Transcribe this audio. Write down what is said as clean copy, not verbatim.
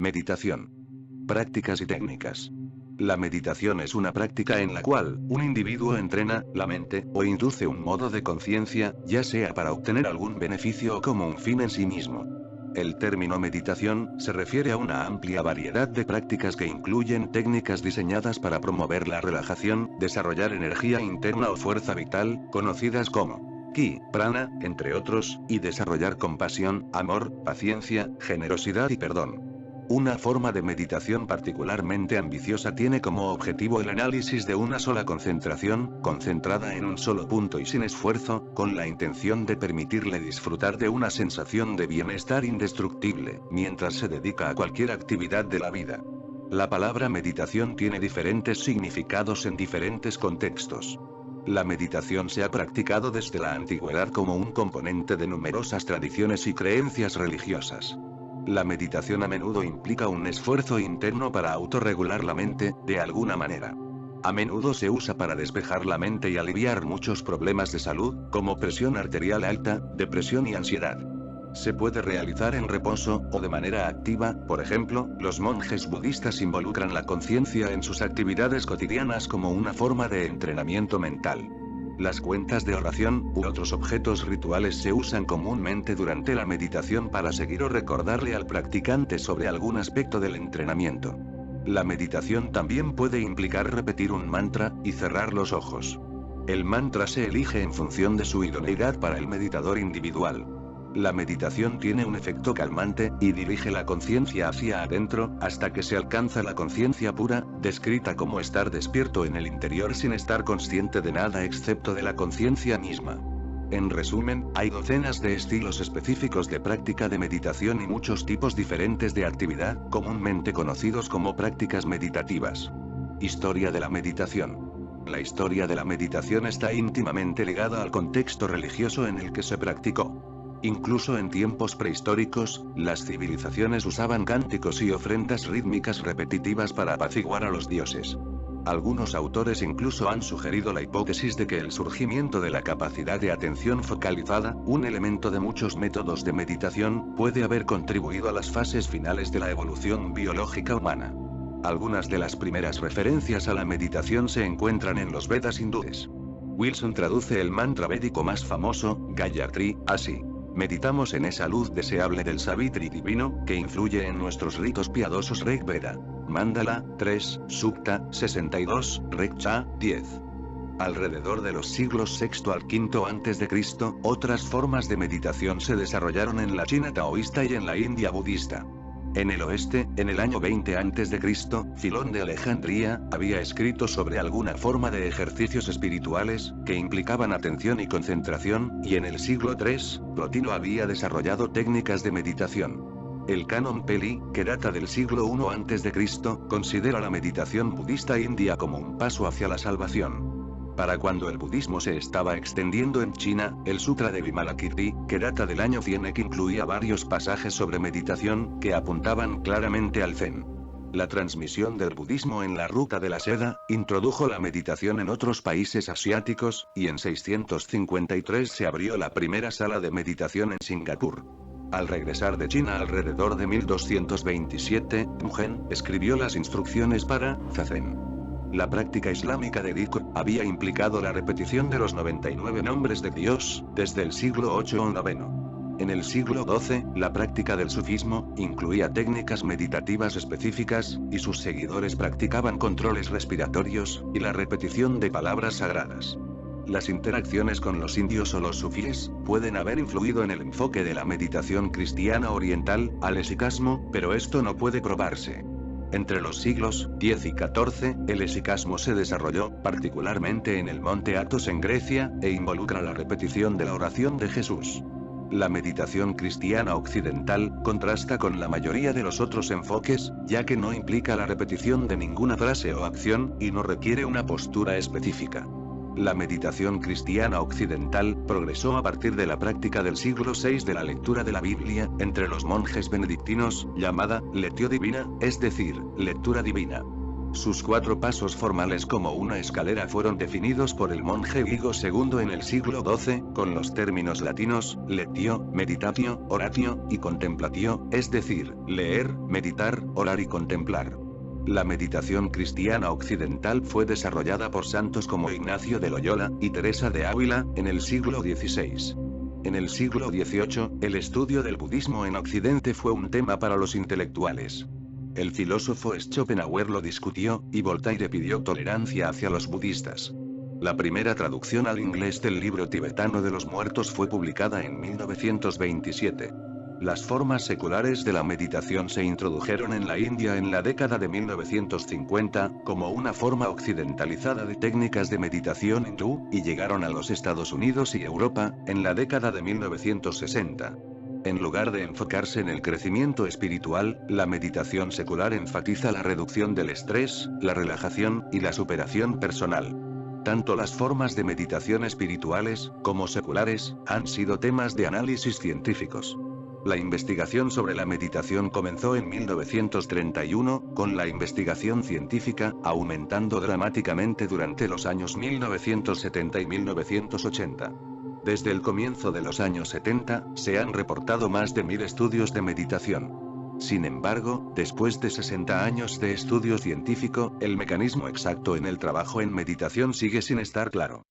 Meditación. Prácticas y técnicas. La meditación es una práctica en la cual un individuo entrena la mente o induce un modo de conciencia, ya sea para obtener algún beneficio o como un fin en sí mismo. El término meditación se refiere a una amplia variedad de prácticas que incluyen técnicas diseñadas para promover la relajación, desarrollar energía interna o fuerza vital, conocidas como ki, prana, entre otros, y desarrollar compasión, amor, paciencia, generosidad y perdón. Una forma de meditación particularmente ambiciosa tiene como objetivo el análisis de una sola concentración, concentrada en un solo punto y sin esfuerzo, con la intención de permitirle disfrutar de una sensación de bienestar indestructible, mientras se dedica a cualquier actividad de la vida. La palabra meditación tiene diferentes significados en diferentes contextos. La meditación se ha practicado desde la antigüedad como un componente de numerosas tradiciones y creencias religiosas. La meditación a menudo implica un esfuerzo interno para autorregular la mente, de alguna manera. A menudo se usa para despejar la mente y aliviar muchos problemas de salud, como presión arterial alta, depresión y ansiedad. Se puede realizar en reposo, o de manera activa, por ejemplo, los monjes budistas involucran la conciencia en sus actividades cotidianas como una forma de entrenamiento mental. Las cuentas de oración, u otros objetos rituales se usan comúnmente durante la meditación para seguir o recordarle al practicante sobre algún aspecto del entrenamiento. La meditación también puede implicar repetir un mantra, y cerrar los ojos. El mantra se elige en función de su idoneidad para el meditador individual. La meditación tiene un efecto calmante, y dirige la conciencia hacia adentro, hasta que se alcanza la conciencia pura, descrita como estar despierto en el interior sin estar consciente de nada excepto de la conciencia misma. En resumen, hay docenas de estilos específicos de práctica de meditación y muchos tipos diferentes de actividad, comúnmente conocidos como prácticas meditativas. Historia de la meditación. La historia de la meditación está íntimamente ligada al contexto religioso en el que se practicó. Incluso en tiempos prehistóricos, las civilizaciones usaban cánticos y ofrendas rítmicas repetitivas para apaciguar a los dioses. Algunos autores incluso han sugerido la hipótesis de que el surgimiento de la capacidad de atención focalizada, un elemento de muchos métodos de meditación, puede haber contribuido a las fases finales de la evolución biológica humana. Algunas de las primeras referencias a la meditación se encuentran en los Vedas hindúes. Wilson traduce el mantra védico más famoso, Gayatri, así: meditamos en esa luz deseable del Savitri divino, que influye en nuestros ritos piadosos. Rig Veda. Mandala, 3, Sukta, 62, Rekcha, 10. Alrededor de los siglos VI al V a.C., otras formas de meditación se desarrollaron en la China taoísta y en la India budista. En el oeste, en el año 20 a.C., Filón de Alejandría había escrito sobre alguna forma de ejercicios espirituales, que implicaban atención y concentración, y en el siglo III, Plotino había desarrollado técnicas de meditación. El canon Peli, que data del siglo I a.C., considera la meditación budista india como un paso hacia la salvación. Para cuando el budismo se estaba extendiendo en China, el Sutra de Vimalakirti, que data del año 100 incluía varios pasajes sobre meditación, que apuntaban claramente al Zen. La transmisión del budismo en la Ruta de la Seda, introdujo la meditación en otros países asiáticos, y en 653 se abrió la primera sala de meditación en Singapur. Al regresar de China alrededor de 1227, Mugen escribió las instrucciones para Zazen. La práctica islámica de dhikr había implicado la repetición de los 99 nombres de Dios, desde el siglo VIII o IX. En el siglo XII, la práctica del sufismo incluía técnicas meditativas específicas, y sus seguidores practicaban controles respiratorios, y la repetición de palabras sagradas. Las interacciones con los indios o los sufíes pueden haber influido en el enfoque de la meditación cristiana oriental, al esicasmo, pero esto no puede probarse. Entre los siglos X y XIV, el esicasmo se desarrolló, particularmente en el monte Athos en Grecia, e involucra la repetición de la oración de Jesús. La meditación cristiana occidental contrasta con la mayoría de los otros enfoques, ya que no implica la repetición de ninguna frase o acción, y no requiere una postura específica. La meditación cristiana occidental progresó a partir de la práctica del siglo VI de la lectura de la Biblia, entre los monjes benedictinos, llamada lectio divina, es decir, lectura divina. Sus 4 pasos formales como una escalera fueron definidos por el monje Vigo II en el siglo XII, con los términos latinos, lectio, meditatio, oratio, y contemplatio, es decir, leer, meditar, orar y contemplar. La meditación cristiana occidental fue desarrollada por santos como Ignacio de Loyola y Teresa de Ávila, en el siglo XVI. En el siglo XVIII, el estudio del budismo en Occidente fue un tema para los intelectuales. El filósofo Schopenhauer lo discutió, y Voltaire pidió tolerancia hacia los budistas. La primera traducción al inglés del libro tibetano de los muertos fue publicada en 1927. Las formas seculares de la meditación se introdujeron en la India en la década de 1950, como una forma occidentalizada de técnicas de meditación hindú, y llegaron a los Estados Unidos y Europa, en la década de 1960. En lugar de enfocarse en el crecimiento espiritual, la meditación secular enfatiza la reducción del estrés, la relajación, y la superación personal. Tanto las formas de meditación espirituales, como seculares, han sido temas de análisis científicos. La investigación sobre la meditación comenzó en 1931, con la investigación científica, aumentando dramáticamente durante los años 1970 y 1980. Desde el comienzo de los años 70, se han reportado más de 1000 estudios de meditación. Sin embargo, después de 60 años de estudio científico, el mecanismo exacto en el trabajo en meditación sigue sin estar claro.